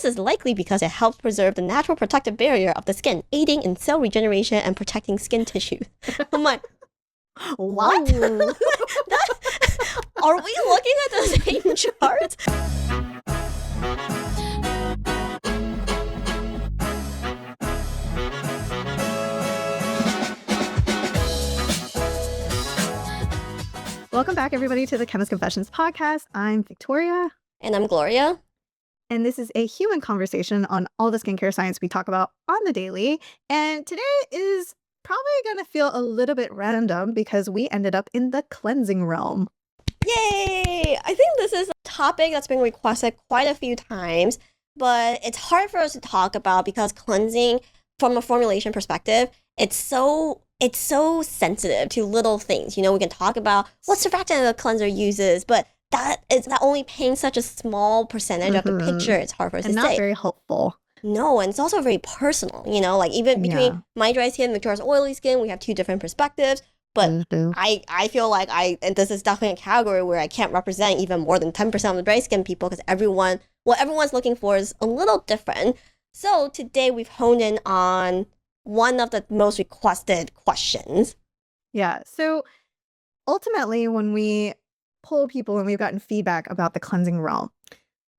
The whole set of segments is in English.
This is likely because it helps preserve the natural protective barrier of the skin, aiding in cell regeneration and protecting skin tissue. I'm like, what? Are we looking at the same chart? Welcome back, everybody, to the Chemist Confessions podcast. I'm Victoria. And I'm Gloria. And this is a human conversation on all the skincare science we talk about on the daily. And today is probably going to feel a little bit random because we ended up in the cleansing realm. Yay! I think this is a topic that's been requested quite a few times, but it's hard for us to talk about because cleansing, from a formulation perspective, it's so sensitive to little things. You know, we can talk about what surfactant a cleanser uses, but that only paints such a small percentage of the picture. It's hard for us to say. And not very helpful. No, and it's also very personal, you know, like even between my dry skin and Victoria's oily skin, we have two different perspectives. But I feel like and this is definitely a category where I can't represent even more than 10% of the dry skin people because what everyone's looking for is a little different. So today we've honed in on one of the most requested questions. Yeah. So ultimately, when we poll people and we've gotten feedback about the cleansing realm,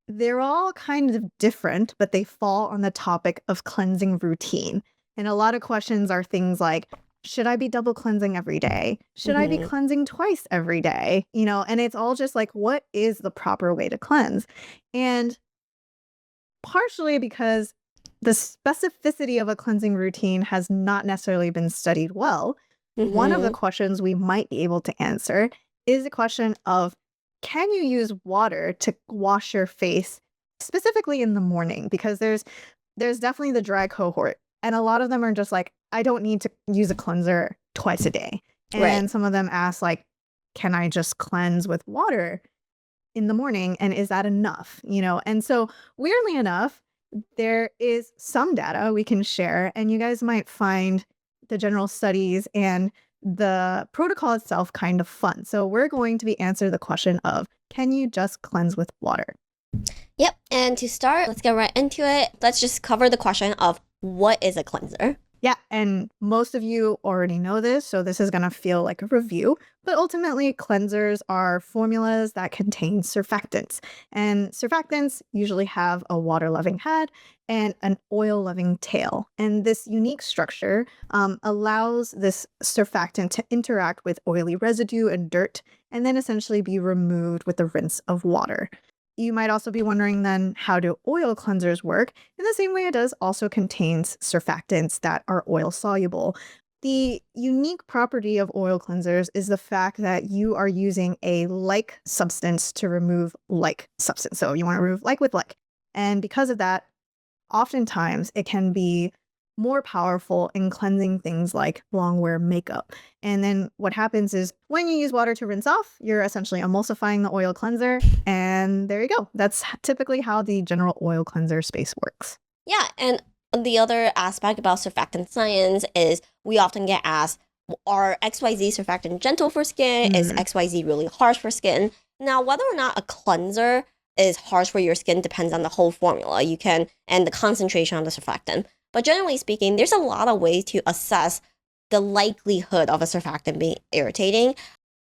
they're all kind of different, but they fall on the topic of cleansing routine. And a lot of questions are things like, should I be double cleansing every day? Should I be cleansing twice every day? You know, and it's all just like, what is the proper way to cleanse? And partially because the specificity of a cleansing routine has not necessarily been studied well. One of the questions we might be able to answer is the question of, can you use water to wash your face specifically in the morning? Because there's definitely the dry cohort. And a lot of them are just like, I don't need to use a cleanser twice a day. And some of them ask like, can I just cleanse with water in the morning? And is that enough? You know, and so weirdly enough, there is some data we can share, and you guys might find the general studies and the protocol itself kind of fun. So we're going to be answering the question of, can you just cleanse with water? Yep. And to start, let's get right into it. Let's just cover the question of what is a cleanser? Yeah, and most of you already know this, so this is going to feel like a review. But ultimately, cleansers are formulas that contain surfactants. And surfactants usually have a water-loving head and an oil-loving tail. And this unique structure allows this surfactant to interact with oily residue and dirt, and then essentially be removed with the rinse of water. You might also be wondering then, how do oil cleansers work? In the same way, it does also contains surfactants that are oil soluble. The unique property of oil cleansers is the fact that you are using a like substance to remove like substance. So you want to remove like with like. And because of that, oftentimes it can be more powerful in cleansing things like long-wear makeup. And then what happens is when you use water to rinse off, you're essentially emulsifying the oil cleanser. And there you go. That's typically how the general oil cleanser space works. Yeah. And the other aspect about surfactant science is we often get asked, are XYZ surfactant gentle for skin? Is XYZ really harsh for skin? Now, whether or not a cleanser is harsh for your skin depends on the whole formula and the concentration of the surfactant. But generally speaking, there's a lot of ways to assess the likelihood of a surfactant being irritating.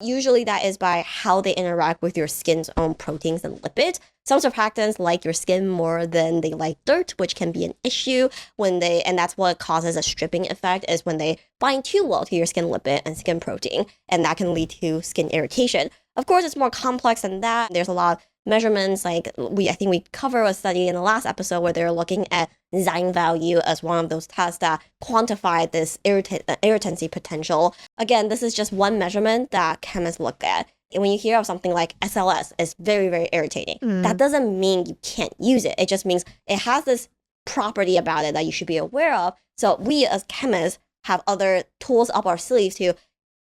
Usually that is by how they interact with your skin's own proteins and lipids. Some surfactants like your skin more than they like dirt, which can be an issue and that's what causes a stripping effect, is when they bind too well to your skin lipid and skin protein, and that can lead to skin irritation. Of course, it's more complex than that. There's a lot of measurements, like I think we covered a study in the last episode where they're looking at Zyme value as one of those tests that quantify this irritancy potential. Again, this is just one measurement that chemists look at. And when you hear of something like SLS, it's very, very irritating. That doesn't mean you can't use it. It just means it has this property about it that you should be aware of. So we as chemists have other tools up our sleeves to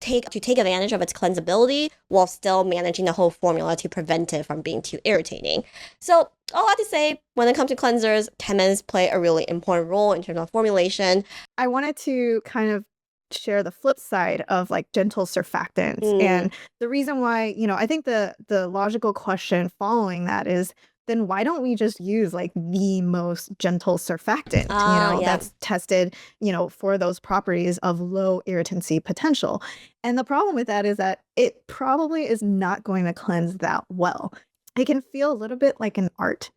take advantage of its cleansability while still managing the whole formula to prevent it from being too irritating. So all I have to say, when it comes to cleansers, chemists play a really important role in terms of formulation. I wanted to kind of share the flip side of like gentle surfactants. And the reason why, I think the logical question following that is, then why don't we just use like the most gentle surfactant, that's tested, for those properties of low irritancy potential. And the problem with that is that it probably is not going to cleanse that well. It can feel a little bit like an art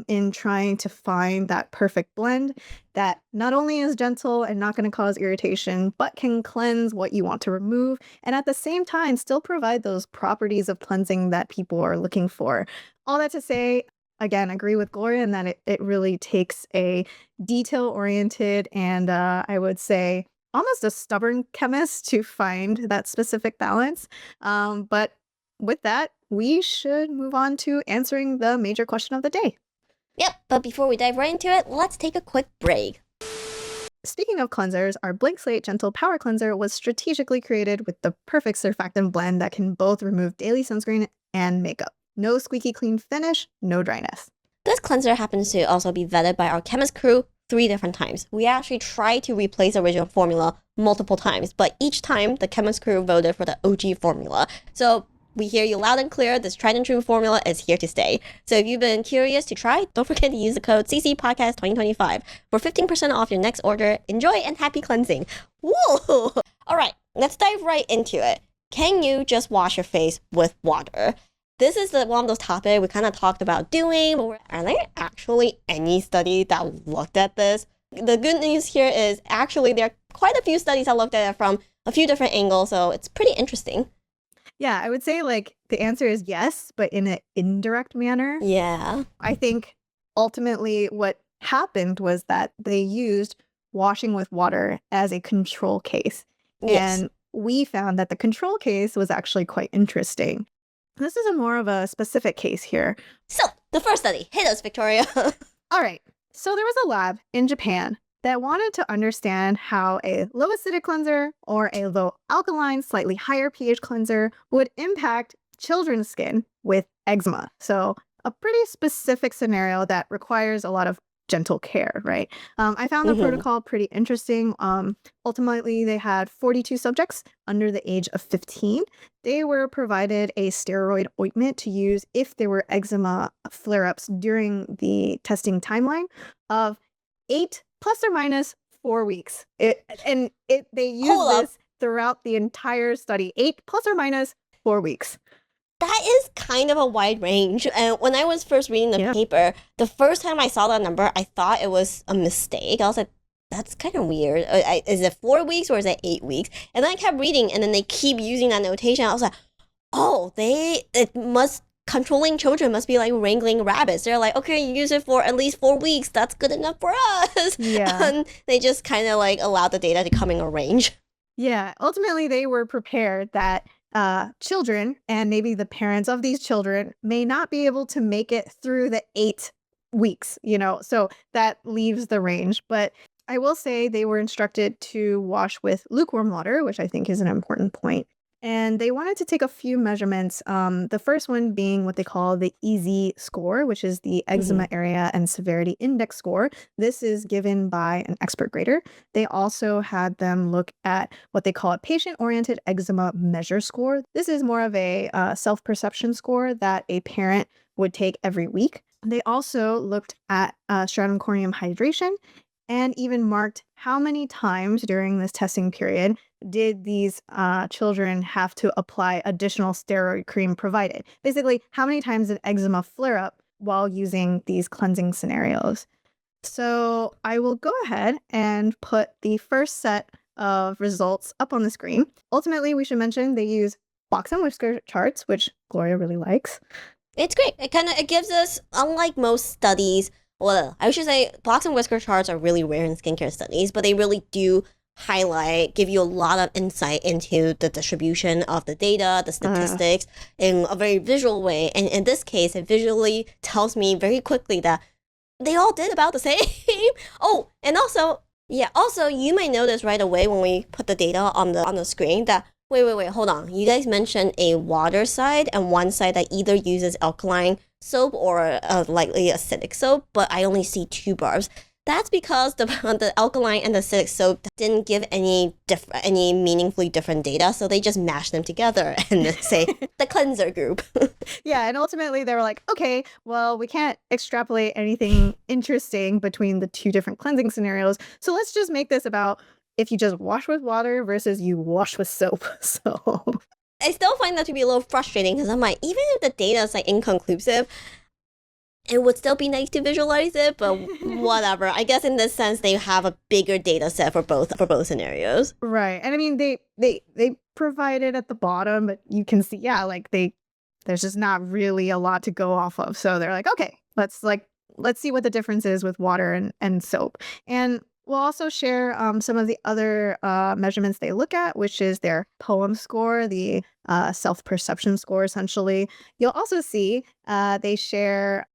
in trying to find that perfect blend that not only is gentle and not going to cause irritation, but can cleanse what you want to remove, and at the same time still provide those properties of cleansing that people are looking for. All that to say, again, agree with Gloria in that it really takes a detail-oriented and I would say almost a stubborn chemist to find that specific balance. But with that, we should move on to answering the major question of the day. Yep, but before we dive right into it, let's take a quick break. Speaking of cleansers, our Blank Slate Gentle Power Cleanser was strategically created with the perfect surfactant blend that can both remove daily sunscreen and makeup. No squeaky clean finish, no dryness. This cleanser happens to also be vetted by our chemist crew 3 different times. We actually tried to replace the original formula multiple times, but each time the chemist crew voted for the OG formula. So we hear you loud and clear. This tried and true formula is here to stay. So if you've been curious to try, don't forget to use the code CCPodcast2025 for 15% off your next order. Enjoy and happy cleansing. Whoa! All right, let's dive right into it. Can you just wash your face with water? This is one of those topics we kind of talked about doing, but are there actually any study that looked at this? The good news here is actually there are quite a few studies that looked at it from a few different angles, so it's pretty interesting. Yeah, I would say like the answer is yes, but in an indirect manner. Yeah. I think ultimately what happened was that they used washing with water as a control case. Yes. And we found that the control case was actually quite interesting. This is a more of a specific case here. So, the first study. Hit us, Victoria. All right. So there was a lab in Japan that wanted to understand how a low acidic cleanser or a low alkaline, slightly higher pH cleanser would impact children's skin with eczema. So a pretty specific scenario that requires a lot of gentle care, right? I found the protocol pretty interesting. Ultimately, they had 42 subjects under the age of 15. They were provided a steroid ointment to use if there were eczema flare-ups during the testing timeline of 8 plus or minus 4 weeks. They used this throughout the entire study, 8 plus or minus 4 weeks. That is kind of a wide range. And when I was first reading the paper, the first time I saw that number, I thought it was a mistake. I was like, that's kind of weird. Is it 4 weeks or is it 8 weeks? And then I kept reading, and then they keep using that notation. I was like, controlling children must be like wrangling rabbits. They're like, okay, you use it for at least 4 weeks. That's good enough for us. Yeah. And they just kind of like allowed the data to come in a range. Yeah. Ultimately, they were prepared that children and maybe the parents of these children may not be able to make it through the 8 weeks, so that leaves the range. But I will say they were instructed to wash with lukewarm water, which I think is an important point. And they wanted to take a few measurements, the first one being what they call the EASY score, which is the Eczema Area and Severity Index score. This is given by an expert grader. They also had them look at what they call a Patient-Oriented Eczema Measure score. This is more of a self-perception score that a parent would take every week. They also looked at stratum corneum hydration and even marked how many times during this testing period did these children have to apply additional steroid cream provided. Basically, how many times did eczema flare up while using these cleansing scenarios? So I will go ahead and put the first set of results up on the screen. Ultimately, we should mention they use box and whisker charts, which Gloria really likes. It's great. It gives us, unlike most studies, well, I should say box and whisker charts are really rare in skincare studies, but they really do give you a lot of insight into the distribution of the data, the statistics in a very visual way. And in this case, it visually tells me very quickly that they all did about the same. Also, you may notice right away when we put the data on the screen that wait, hold on. You guys mentioned a water side and one side that either uses alkaline soap or a lightly acidic soap, but I only see 2 bars. That's because the alkaline and the acidic soap didn't give any meaningfully different data, so they just mashed them together and say the cleanser group. Yeah, and ultimately they were like, okay, well, we can't extrapolate anything interesting between the two different cleansing scenarios, so let's just make this about if you just wash with water versus you wash with soap. So I still find that to be a little frustrating because I'm like, even if the data is like inconclusive, it would still be nice to visualize it, but whatever. I guess in this sense, they have a bigger data set for both scenarios. Right. And I mean, they provide it at the bottom, but you can see, yeah, like there's just not really a lot to go off of. So they're like, okay, let's see what the difference is with water and soap. And we'll also share some of the other measurements they look at, which is their poem score, the self-perception score, essentially. You'll also see they share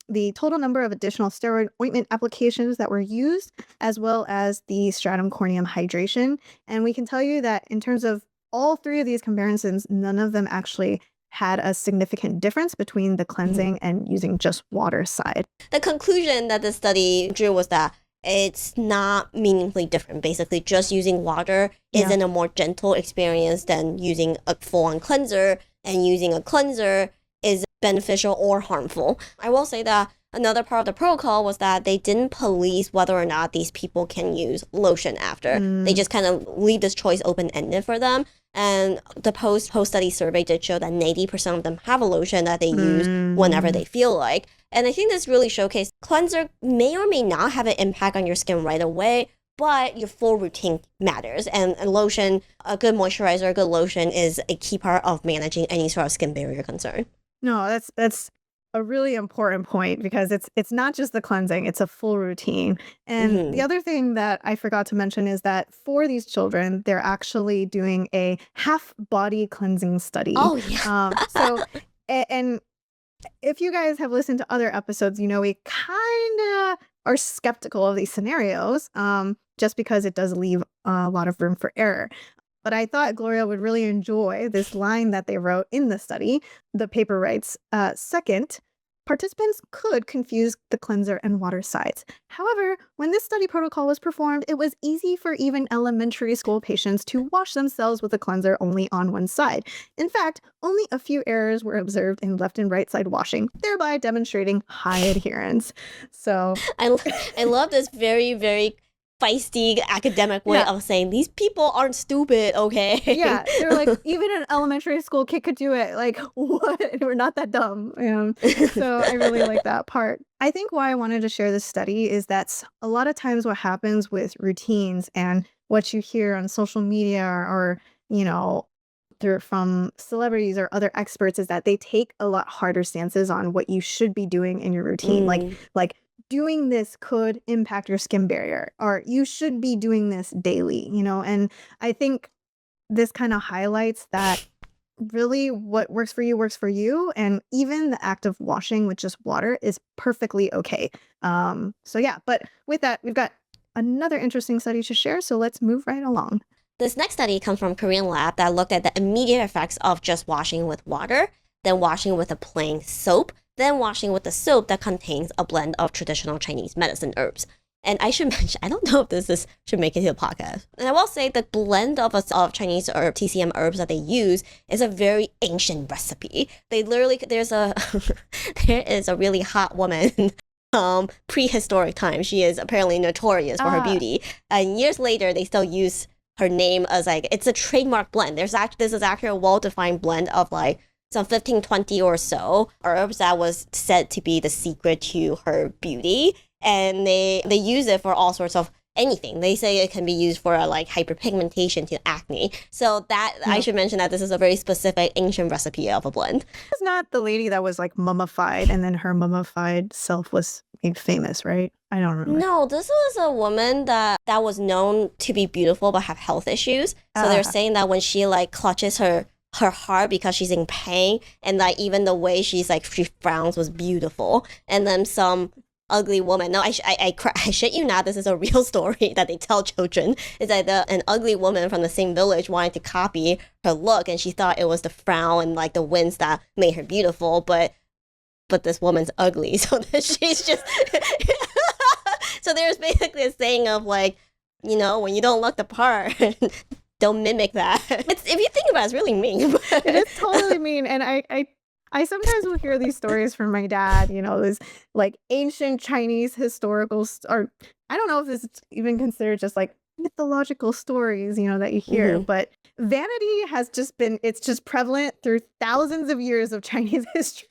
the total number of additional steroid ointment applications that were used, as well as the stratum corneum hydration. And we can tell you that in terms of all three of these comparisons, none of them actually had a significant difference between the cleansing and using just water side. The conclusion that the study drew was that it's not meaningfully different. Basically, just using water isn't a more gentle experience than using a full-on cleanser, and using a cleanser is beneficial or harmful. I will say that another part of the protocol was that they didn't police whether or not these people can use lotion after. They just kind of leave this choice open-ended for them. And the post-study survey did show that 90% of them have a lotion that they use whenever they feel like. And I think this really showcased cleanser may or may not have an impact on your skin right away, but your full routine matters. And lotion, a good moisturizer, a good lotion is a key part of managing any sort of skin barrier concern. No, that's a really important point because it's not just the cleansing, it's a full routine. And the other thing that I forgot to mention is that for these children, they're actually doing a half body cleansing study. Oh, yeah. And if you guys have listened to other episodes, you know we kind of are skeptical of these scenarios just because it does leave a lot of room for error. But I thought Gloria would really enjoy this line that they wrote in the study. The paper writes, second, participants could confuse the cleanser and water sides. However, when this study protocol was performed, it was easy for even elementary school patients to wash themselves with a cleanser only on one side. In fact, only a few errors were observed in left and right side washing, thereby demonstrating high adherence. So I love this very, very feisty academic way of saying these people aren't stupid, okay? Yeah, they're like, even an elementary school kid could do it. Like, what? We're not that dumb. So I really like that part. I think why I wanted to share this study is that's a lot of times what happens with routines and what you hear on social media or from celebrities or other experts is that they take a lot harder stances on what you should be doing in your routine. Like doing this could impact your skin barrier, or you should be doing this daily, and I think this kind of highlights that really what works for you, and even the act of washing with just water is perfectly okay. So yeah, but with that, we've got another interesting study to share, so let's move right along. This next study comes from a Korean lab that looked at the immediate effects of just washing with water, then washing with a plain soap, then washing with the soap that contains a blend of traditional Chinese medicine herbs. And I should mention, I don't know if this should make it to the podcast. And I will say the blend of Chinese TCM herbs that they use is a very ancient recipe. They literally, there is a really hot woman prehistoric times. She is apparently notorious for her beauty. And years later, they still use her name as it's a trademark blend. This is actually a well-defined blend of some 15, 20 or so herbs that was said to be the secret to her beauty. And they use it for all sorts of anything. They say it can be used for hyperpigmentation to acne. So that I should mention that this is a very specific ancient recipe of a blend. It's not the lady that was mummified and then her mummified self was made famous, right? I don't remember. No, this was a woman that was known to be beautiful but have health issues. So they're saying that when she clutches her heart because she's in pain, and even the way she frowns was beautiful. And then some ugly woman, no, I shit you not, this is a real story that they tell children, is that an ugly woman from the same village wanted to copy her look, and she thought it was the frown and the winds that made her beautiful, but this woman's ugly, so that she's just so there's basically a saying of like, you know, when you don't look the part, don't mimic that. If you think about it, it's really mean. It is totally mean. And I sometimes will hear these stories from my dad, you know, this like ancient Chinese historical, or I don't know if this is even considered just like mythological stories, you know, that you hear, but vanity has just been, it's just prevalent through thousands of years of Chinese history.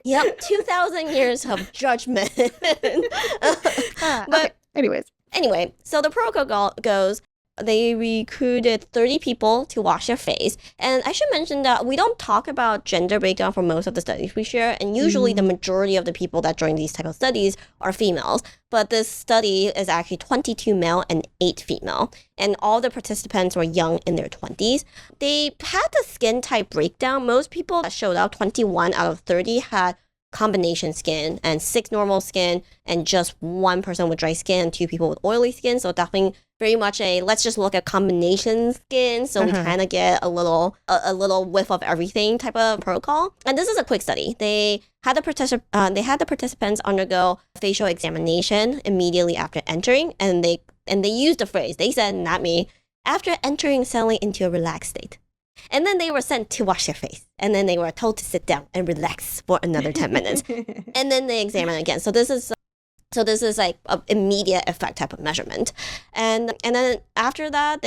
Yep, 2,000 years of judgment. But okay. Anyway, so the protocol goes, they recruited 30 people to wash their face. And I should mention that we don't talk about gender breakdown for most of the studies we share. And usually the majority of the people that join these type of studies are females. But this study is actually 22 male and 8 female. And all the participants were young in their 20s. They had the skin type breakdown. Most people that showed up, 21 out of 30, had combination skin, and 6 normal skin, and just 1 person with dry skin and 2 people with oily skin. So definitely very much a let's just look at combination skin, so we kind of get a little whiff of everything type of protocol. And this is a quick study. They had the participants undergo facial examination immediately after entering, and they used the phrase, they said, not me, after entering suddenly into a relaxed state. And then they were sent to wash their face. And then they were told to sit down and relax for another 10 minutes. And then they examine again. So this is like an immediate effect type of measurement. And then after that,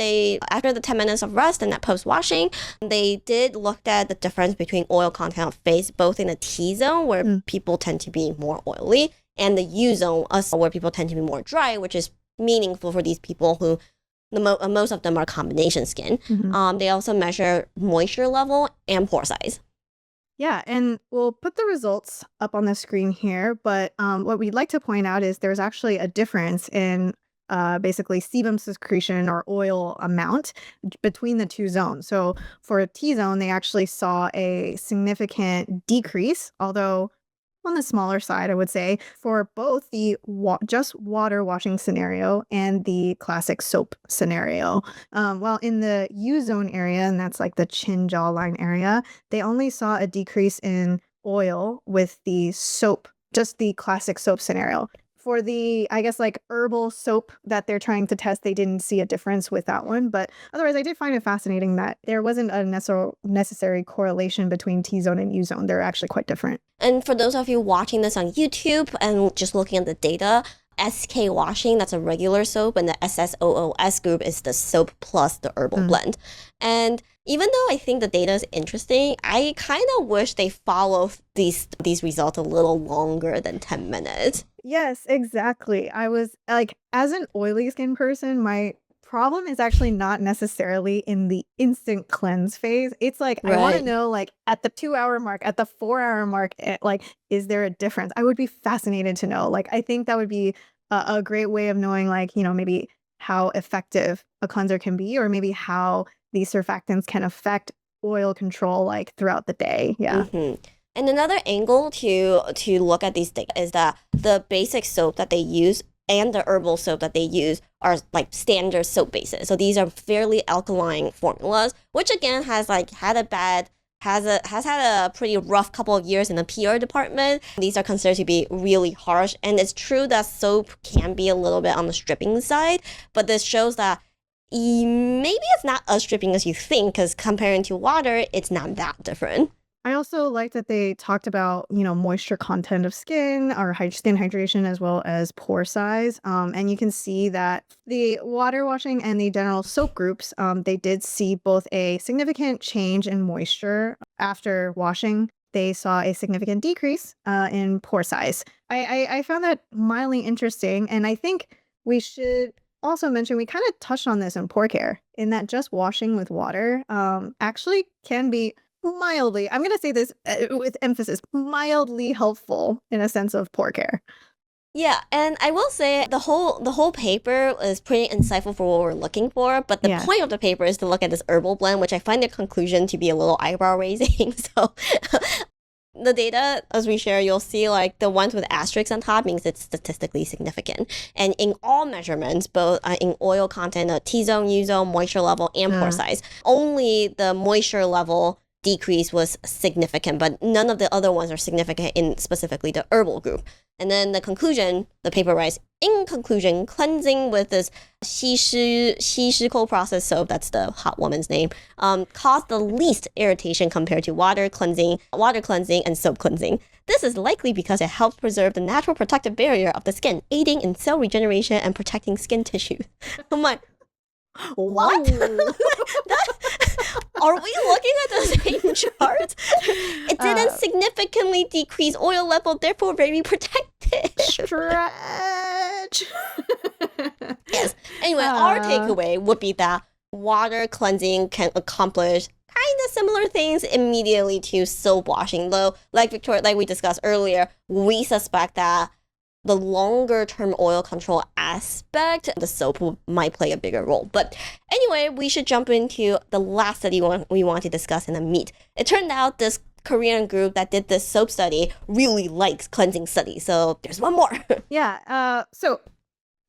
after the 10 minutes of rest and that post-washing, they did look at the difference between oil content of face, both in the T-zone, where people tend to be more oily, and the U-zone, where people tend to be more dry, which is meaningful for these people who most of them are combination skin. They also measure moisture level and pore size. Yeah, and we'll put the results up on the screen here, but what we'd like to point out is there's actually a difference in basically sebum secretion or oil amount between the 2 zones. So for a T-zone, they actually saw a significant decrease, although on the smaller side, I would say, for both the just water washing scenario and the classic soap scenario. While in the U-zone area, and that's like the chin jawline area, they only saw a decrease in oil with the soap, just the classic soap scenario. For the, I guess, like herbal soap that they're trying to test, they didn't see a difference with that one. But otherwise, I did find it fascinating that there wasn't a necessary correlation between T-zone and U-zone. They're actually quite different. And for those of you watching this on YouTube and just looking at the data, SK washing, that's a regular soap, and the SSOOS group is the soap plus the herbal blend. And even though I think the data is interesting, I kind of wish they follow these results a little longer than 10 minutes. Yes, exactly. I was like, as an oily skin person, my problem is actually not necessarily in the instant cleanse phase. It's like, I want to know, like, at the 2-hour mark, at the 4-hour mark, like, is there a difference? I would be fascinated to know. Like, I think that would be a great way of knowing, like, you know, maybe how effective a cleanser can be, or maybe how these surfactants can affect oil control, like, throughout the day. Yeah. And another angle to look at these data is that the basic soap that they use and the herbal soap that they use are like standard soap bases. So these are fairly alkaline formulas, which again has had a pretty rough couple of years in the PR department. These are considered to be really harsh. And it's true that soap can be a little bit on the stripping side, but this shows that maybe it's not as stripping as you think, because comparing to water, it's not that different. I also like that they talked about, you know, moisture content of skin, or skin hydration, as well as pore size. And you can see that the water washing and the general soap groups, they did see both a significant change in moisture after washing. They saw a significant decrease in pore size. I found that mildly interesting. And I think we should also mention, we kind of touched on this in pore care, in that just washing with water actually can be mildly, I'm going to say this with emphasis, mildly helpful in a sense of pore care. Yeah, and I will say the whole paper is pretty insightful for what we're looking for, but the point of the paper is to look at this herbal blend, which I find the conclusion to be a little eyebrow raising. So the data, as we share, you'll see like the ones with asterisks on top means it's statistically significant. And in all measurements, both in oil content, T-zone, U-zone, moisture level, and pore size, only the moisture level decrease was significant, but none of the other ones are significant in specifically the herbal group. And then the conclusion, the paper writes, in conclusion, cleansing with this 稀释 cold process soap, that's the hot woman's name, caused the least irritation compared to water cleansing, and soap cleansing. This is likely because it helps preserve the natural protective barrier of the skin, aiding in cell regeneration and protecting skin tissue. I'm like, what? Are we looking at the same chart? It didn't significantly decrease oil level, therefore very protective. Stretch. Yes. Anyway, our takeaway would be that water cleansing can accomplish kind of similar things immediately to soap washing. Though, like Victoria, like we discussed earlier, we suspect that the longer term oil control aspect, the soap might play a bigger role. But anyway, we should jump into the last study we want to discuss in the meat. It turned out this Korean group that did this soap study really likes cleansing studies. So there's one more. Yeah. So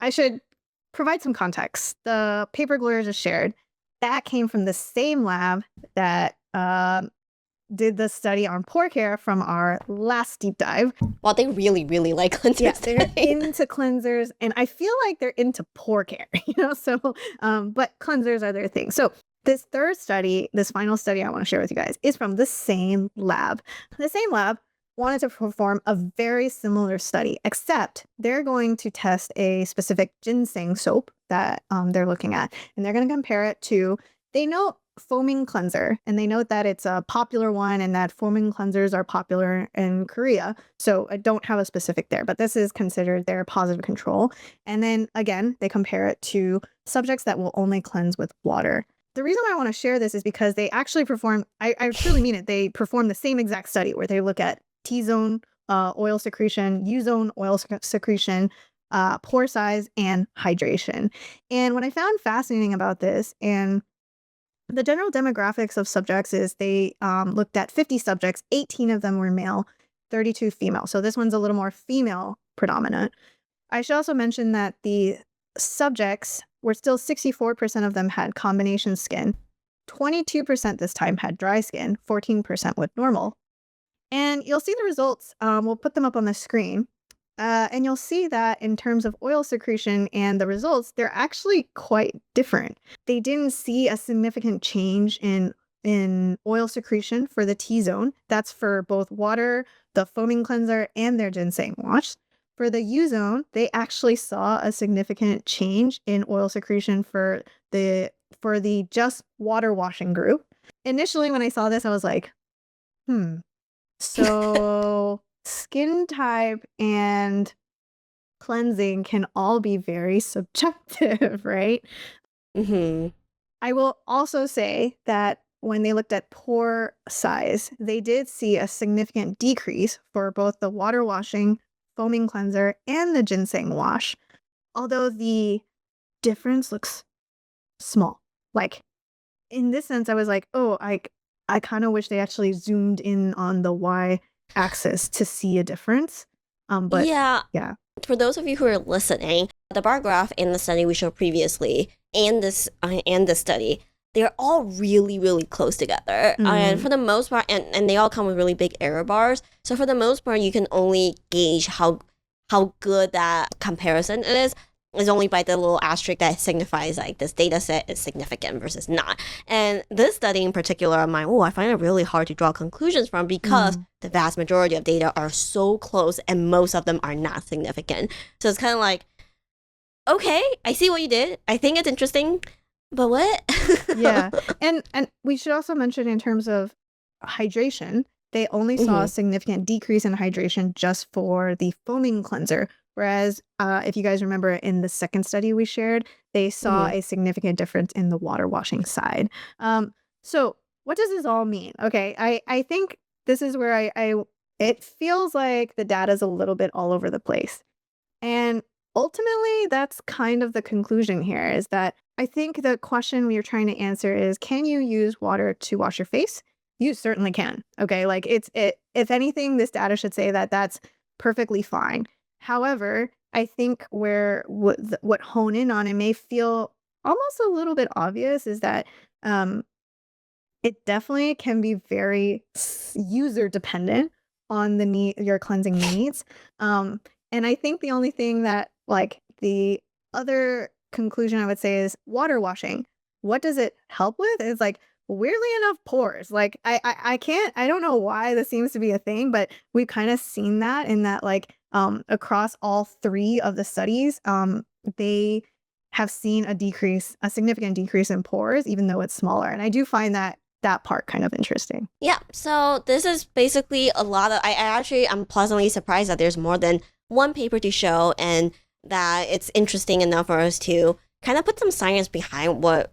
I should provide some context. The paper Gloria just shared, that came from the same lab that did the study on pore care from our last deep dive. Well, they really, really like cleansers. Yeah, they're into cleansers, and I feel like they're into pore care, so, but cleansers are their thing. So this third study, this final study I want to share with you guys, is from the same lab. The same lab wanted to perform a very similar study, except they're going to test a specific ginseng soap that they're looking at, and they're going to compare it to, they know foaming cleanser, and they note that it's a popular one and that foaming cleansers are popular in Korea. So I don't have a specific there, but this is considered their positive control. And then again, they compare it to subjects that will only cleanse with water. The reason why I want to share this is because they actually perform, I truly mean it, they perform the same exact study where they look at T-zone oil secretion, U-zone oil secretion, pore size, and hydration. And what I found fascinating about this, and the general demographics of subjects, is they looked at 50 subjects, 18 of them were male, 32 female. So this one's a little more female predominant. I should also mention that the subjects were still 64% of them had combination skin, 22% this time had dry skin, 14% with normal. And you'll see the results. We'll put them up on the screen. And you'll see that in terms of oil secretion and the results, they're actually quite different. They didn't see a significant change in oil secretion for the T-zone. That's for both water, the foaming cleanser, and their ginseng wash. For the U-zone, they actually saw a significant change in oil secretion for the just water washing group. Initially, when I saw this, I was like, so skin type and cleansing can all be very subjective, right? Mm-hmm. I will also say that when they looked at pore size, they did see a significant decrease for both the water washing, foaming cleanser, and the ginseng wash, although the difference looks small. Like, in this sense, I was like, oh, I kind of wish they actually zoomed in on the y-axis to see a difference. But yeah. For those of you who are listening, the bar graph in the study we showed previously and this study, they're all really, really close together. And for the most part, and they all come with really big error bars. So for the most part, you can only gauge how good that comparison is only by the little asterisk that signifies like this data set is significant versus not. And this study in particular, I find it really hard to draw conclusions from because the vast majority of data are so close and most of them are not significant. So it's kind of like, okay, I see what you did. I think it's interesting, but what? Yeah. And we should also mention in terms of hydration, they only saw a significant decrease in hydration just for the foaming cleanser. Whereas if you guys remember in the second study we shared, they saw a significant difference in the water washing side. So what does this all mean? Okay, I think this is where it feels like the data is a little bit all over the place. And ultimately, that's kind of the conclusion here, is that I think the question we are trying to answer is, can you use water to wash your face? You certainly can. Okay, like if anything, this data should say that that's perfectly fine. However, I think what hone in on, it may feel almost a little bit obvious, is that It definitely can be very user dependent on your cleansing needs. And I think the only thing that like the other conclusion I would say is water washing. What does it help with? It's like weirdly enough pores. Like I don't know why this seems to be a thing, but we've kind of seen that in that like across all three of the studies, they have seen a significant decrease in pores, even though it's smaller. And I do find that part kind of interesting. Yeah, so this is basically a lot of. I'm pleasantly surprised that there's more than one paper to show, and that it's interesting enough for us to kind of put some science behind what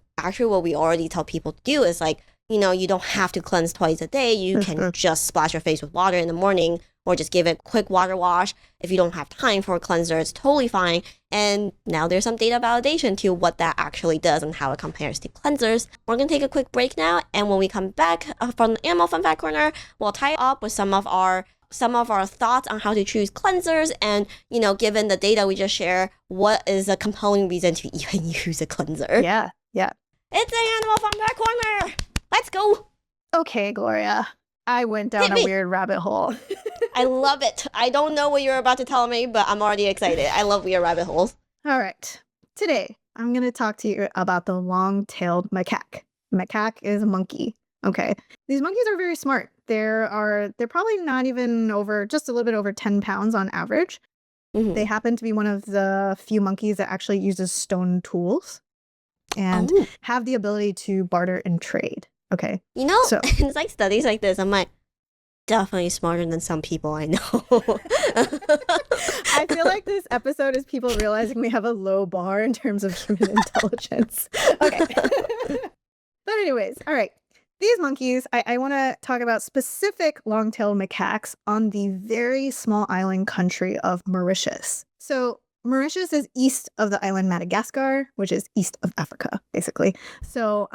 we already tell people to do is like, you don't have to cleanse twice a day. You can just splash your face with water in the morning or just give it a quick water wash. If you don't have time for a cleanser, it's totally fine. And now there's some data validation to what that actually does and how it compares to cleansers. We're going to take a quick break now. And when we come back from the Animal Fun Fact Corner, we'll tie up with some of our thoughts on how to choose cleansers and, given the data we just shared, what is a compelling reason to even use a cleanser? Yeah. It's the Animal Fun Fact Corner! Let's go! Okay, Gloria. I went down a weird rabbit hole. I love it. I don't know what you're about to tell me, but I'm already excited. I love weird rabbit holes. All right. Today, I'm going to talk to you about the long-tailed macaque. Macaque is a monkey. Okay. These monkeys are very smart. They're probably not even just a little bit over 10 pounds on average. Mm-hmm. They happen to be one of the few monkeys that actually uses stone tools and have the ability to barter and trade. Okay. So it's like studies like this. I'm like, definitely smarter than some people I know. I feel like this episode is people realizing we have a low bar in terms of human intelligence. Okay. But anyways, all right. These monkeys, I want to talk about specific long-tailed macaques on the very small island country of Mauritius. So Mauritius is east of the island Madagascar, which is east of Africa, basically. So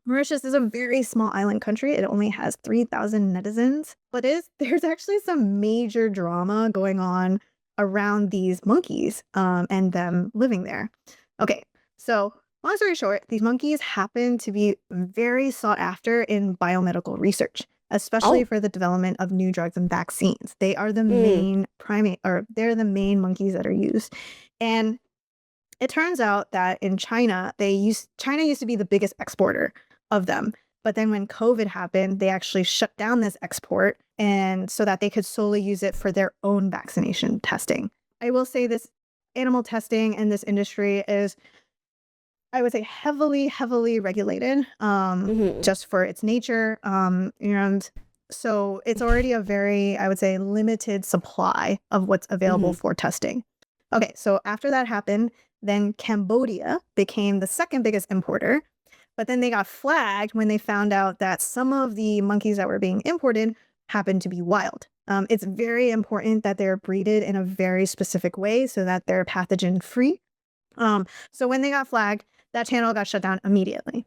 Mauritius is a very small island country. It only has 3,000 netizens, but there's actually some major drama going on around these monkeys and them living there. Okay, so long story short, these monkeys happen to be very sought after in biomedical research, especially for the development of new drugs and vaccines. They are the main they're the main monkeys that are used. And it turns out that in China used to be the biggest exporter of them. But then when COVID happened, they actually shut down this export and so that they could solely use it for their own vaccination testing. I will say this animal testing in this industry is, I would say, heavily, heavily regulated just for its nature. And so it's already a very, I would say, limited supply of what's available for testing. Okay, so after that happened, then Cambodia became the second biggest importer, but then they got flagged when they found out that some of the monkeys that were being imported happened to be wild. It's very important that they're breeded in a very specific way so that they're pathogen free. So when they got flagged, that channel got shut down immediately.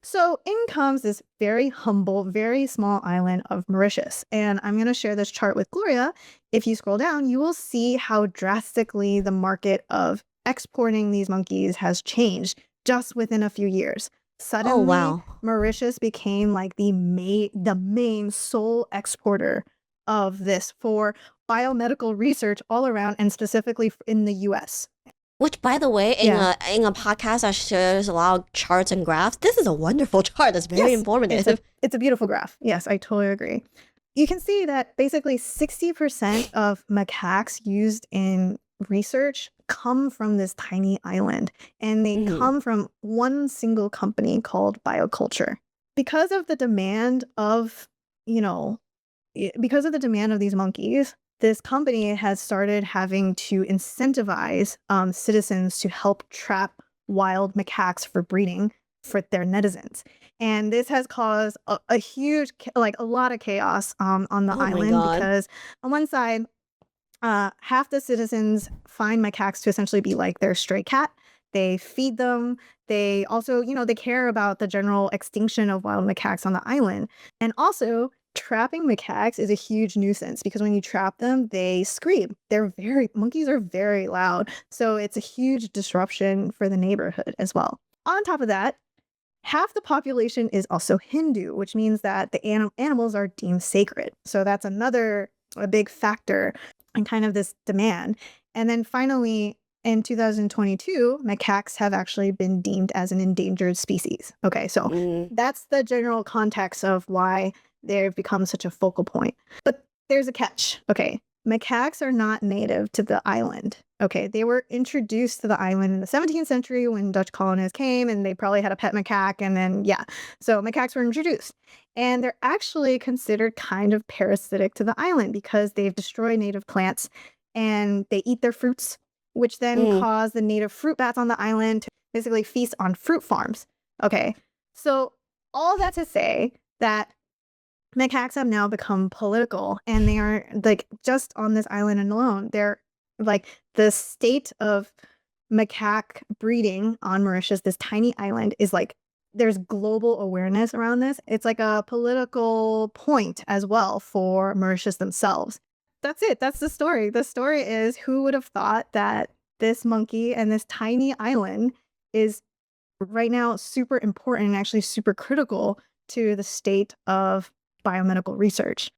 So in comes this very humble, very small island of Mauritius. And I'm going to share this chart with Gloria. If you scroll down, you will see how drastically the market of exporting these monkeys has changed just within a few years. Suddenly, Mauritius became like the main sole exporter of this for biomedical research all around and specifically in the US. Which, by the way, in a podcast that shares a lot of charts and graphs, this is a wonderful chart. That's very informative. It's a beautiful graph. Yes, I totally agree. You can see that basically 60% of macaques used in research come from this tiny island, and they come from one single company called Bioculture. Because of the demand of these monkeys, this company has started having to incentivize citizens to help trap wild macaques for breeding for their netizens. And this has caused a huge, a lot of chaos on the island because on one side, half the citizens find macaques to essentially be like their stray cat. They feed them. They also, they care about the general extinction of wild macaques on the island. And also, trapping macaques is a huge nuisance because when you trap them, they scream. Monkeys are very loud. So it's a huge disruption for the neighborhood as well. On top of that, half the population is also Hindu, which means that the animals are deemed sacred. So that's a big factor in kind of this demand. And then finally, in 2022, macaques have actually been deemed as an endangered species. Okay, so that's the general context of why they've become such a focal point. But there's a catch. Okay, macaques are not native to the island. Okay, they were introduced to the island in the 17th century when Dutch colonists came, and they probably had a pet macaque, and then, so macaques were introduced. And they're actually considered kind of parasitic to the island because they've destroyed native plants, and they eat their fruits, which then cause the native fruit bats on the island to basically feast on fruit farms. Okay, so all that to say that macaques have now become political, and they are like just on this island alone. They're like the state of macaque breeding on Mauritius, this tiny island, is like there's global awareness around this. It's like a political point as well for Mauritius themselves. That's it. That's the story. The story is, who would have thought that this monkey and this tiny island is right now super important and actually super critical to the state of biomedical research.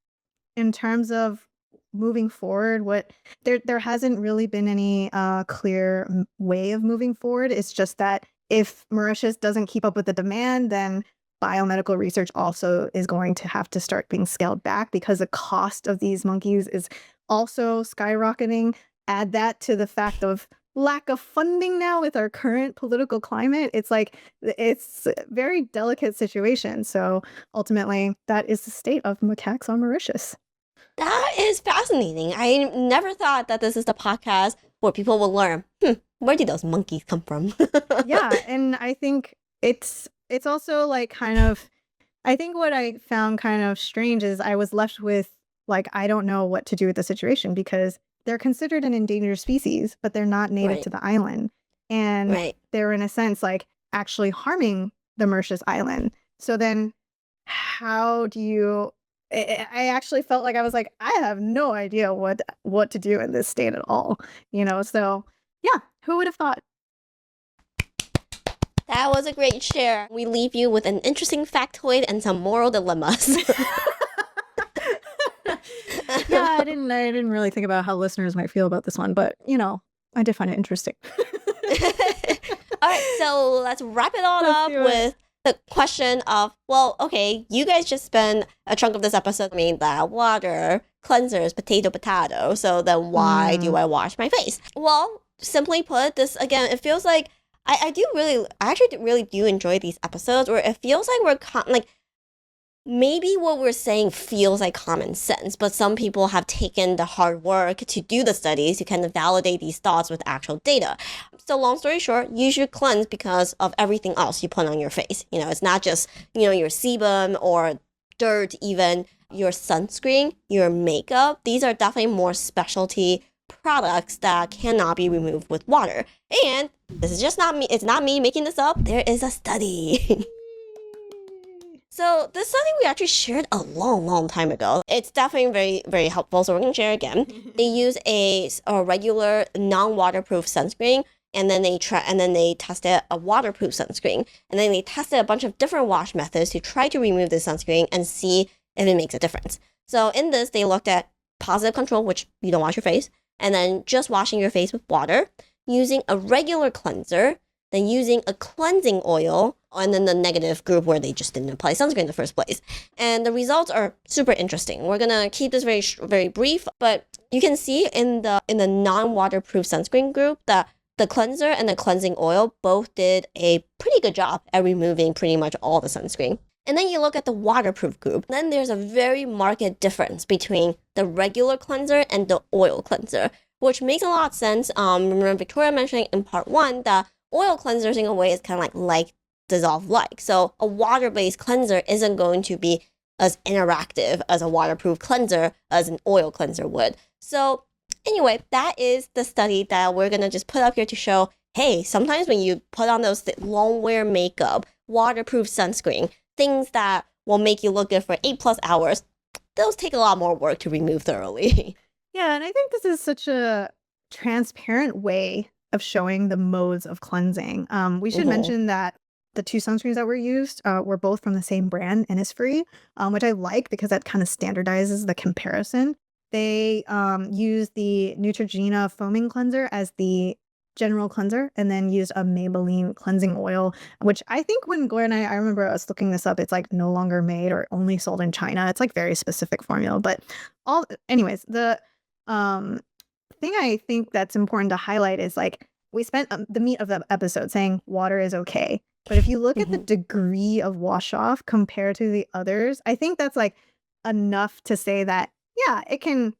In terms of moving forward, there hasn't really been any clear way of moving forward. It's just that if Mauritius doesn't keep up with the demand, then biomedical research also is going to have to start being scaled back because the cost of these monkeys is also skyrocketing. Add that to the fact of lack of funding now with our current political climate. It's like, it's a very delicate situation. So ultimately, that is the state of macaques on Mauritius. That is fascinating. I never thought that this is the podcast where people will learn, where did those monkeys come from? Yeah, and I think it's also like kind of, I think what I found kind of strange is I was left with like, I don't know what to do with the situation because they're considered an endangered species, but they're not native to the island. And they're in a sense like actually harming the Mauritius island. So then how do you, I actually felt like I was like, I have no idea what to do in this state at all, so yeah, who would have thought? That was a great share. We leave you with an interesting factoid and some moral dilemmas. Yeah, I didn't really think about how listeners might feel about this one, but I did find it interesting. All right, so let's wrap it all up with the question of, well, okay, you guys just spent a chunk of this episode made that water, cleansers, potato. So then why do I wash my face? Well, simply put, this again, it feels like I actually really do enjoy these episodes where it feels like we're maybe what we're saying feels like common sense, but some people have taken the hard work to do the studies to kind of validate these thoughts with actual data. So long story short, you should cleanse because of everything else you put on your face. It's not just, your sebum or dirt, even your sunscreen, your makeup. These are definitely more specialty products that cannot be removed with water. And this is just not me. It's not me making this up. There is a study. So this study we actually shared a long time ago. It's definitely very, very helpful. So we're going to share again. They use a regular non-waterproof sunscreen, and then they tested a waterproof sunscreen, and then they tested a bunch of different wash methods to try to remove the sunscreen and see if it makes a difference. So in this, they looked at positive control, which you don't wash your face, and then just washing your face with water, using a regular cleanser, then using a cleansing oil, and then the negative group where they just didn't apply sunscreen in the first place. And the results are super interesting. We're gonna keep this very, very brief, but you can see in the non-waterproof sunscreen group that the cleanser and the cleansing oil both did a pretty good job at removing pretty much all the sunscreen. And then you look at the waterproof group, then there's a very marked difference between the regular cleanser and the oil cleanser, which makes a lot of sense. Remember Victoria mentioning in part 1 that oil cleansers in a way is kind of like dissolve like. So a water-based cleanser isn't going to be as interactive as a waterproof cleanser as an oil cleanser would. So anyway, that is the study that we're going to just put up here to show, hey, sometimes when you put on those long wear makeup, waterproof sunscreen, things that will make you look good for 8+ hours, those take a lot more work to remove thoroughly. Yeah, and I think this is such a transparent way of showing the modes of cleansing. We should mention that the two sunscreens that were used were both from the same brand, Innisfree, which I like because that kind of standardizes the comparison. They used the Neutrogena foaming cleanser as the general cleanser, and then used a Maybelline cleansing oil, which I think when Gloria and I remember us looking this up, it's like no longer made or only sold in China. It's like very specific formula, but anyways, the thing I think that's important to highlight is like we spent the meat of the episode saying water is okay. But if you look at the degree of wash off compared to the others, I think that's like enough to say that, yeah, it can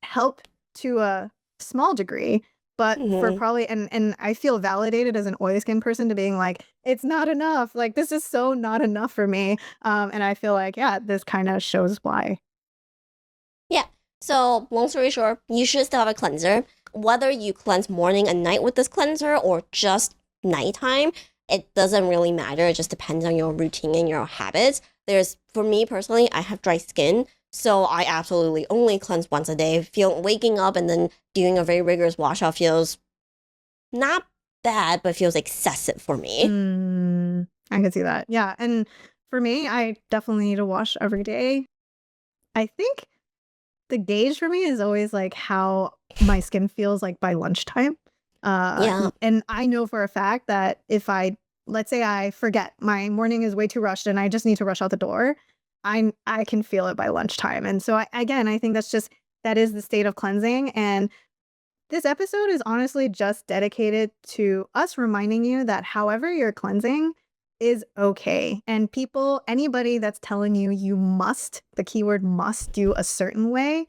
help to a small degree, but for probably, and I feel validated as an oily skin person to being like, it's not enough. Like, this is so not enough for me. And I feel like, yeah, this kind of shows why. Yeah. So, long story short, you should still have a cleanser. Whether you cleanse morning and night with this cleanser or just nighttime, it doesn't really matter. It just depends on your routine and your habits. For me personally, I have dry skin. So I absolutely only cleanse once a day. Waking up and then doing a very rigorous wash off feels not bad, but feels excessive for me. I can see that. Yeah. And for me, I definitely need to wash every day. I think the gauge for me is always like how my skin feels like by lunchtime. Yeah. And I know for a fact that if let's say I forget, my morning is way too rushed and I just need to rush out the door, I can feel it by lunchtime. And so I think that is the state of cleansing. And this episode is honestly just dedicated to us reminding you that however you're cleansing is okay. And anybody that's telling you must, the keyword must, do a certain way,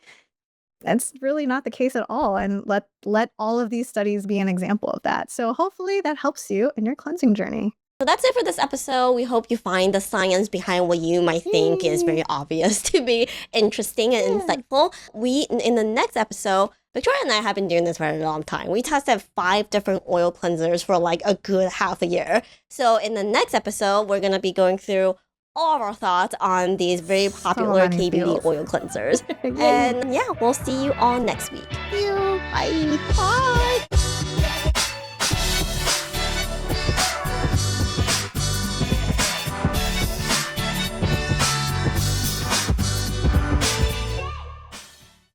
that's really not the case at all. And let all of these studies be an example of that. So hopefully that helps you in your cleansing journey. So that's it for this episode. We hope you find the science behind what you might think is very obvious to be interesting and insightful. In the next episode, Victoria and I have been doing this for a long time. We tested 5 different oil cleansers for like a good half a year. So in the next episode, we're going to be going through all of our thoughts on these very popular KBD oil cleansers. And yeah, we'll see you all next week. See you. Bye. Bye.